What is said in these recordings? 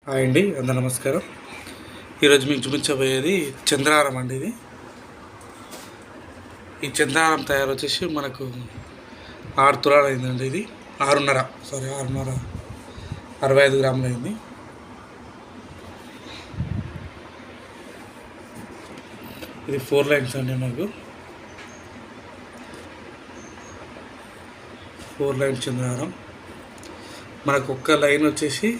Hi అండి, అందరూ నమస్కారం. ఈరోజు మీకు చూపించబోయేది చంద్రహారం అండి. ఈ చంద్రహారం తయారు వచ్చేసి మనకు 6 తులాలు అయిందండి. ఇది 6.5 65 గ్రాములు అయింది. ఇది 4 లైన్స్ అండి. మనకు 4 లైన్స్ చంద్రహారం. మనకు ఒక్క లైన్ వచ్చేసి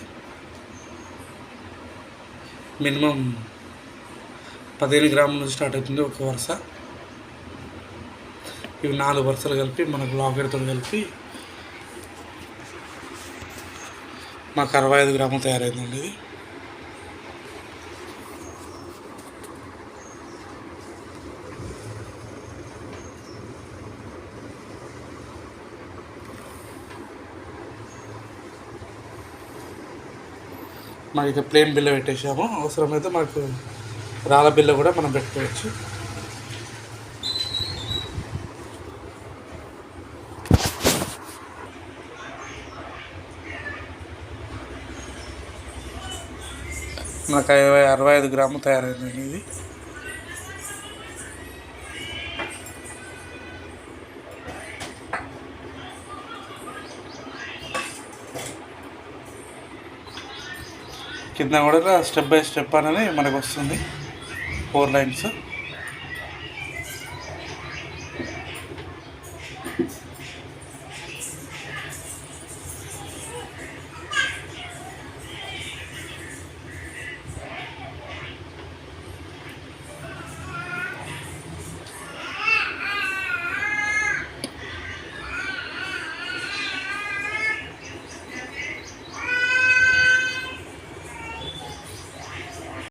మినిమం 15 గ్రాముల నుంచి స్టార్ట్ అవుతుంది ఒక వరుస. ఇవి 4 వరుసలు కలిపి మనకు లాకెట్తో కలిపి మాకు 65 గ్రాములు తయారైందండి. ఇది మనకి ప్లేన్ బిల్ల పెట్టేసాము. అవసరమైతే మనకు రాళ్ళ బిల్ల కూడా మనం పెట్టుకోవచ్చు. నాకు 65 గ్రాములు తయారైందండి. ఇది కింద కూడా స్టెప్ బై స్టెప్ అనేది మనకు వస్తుంది 4 లైన్స్.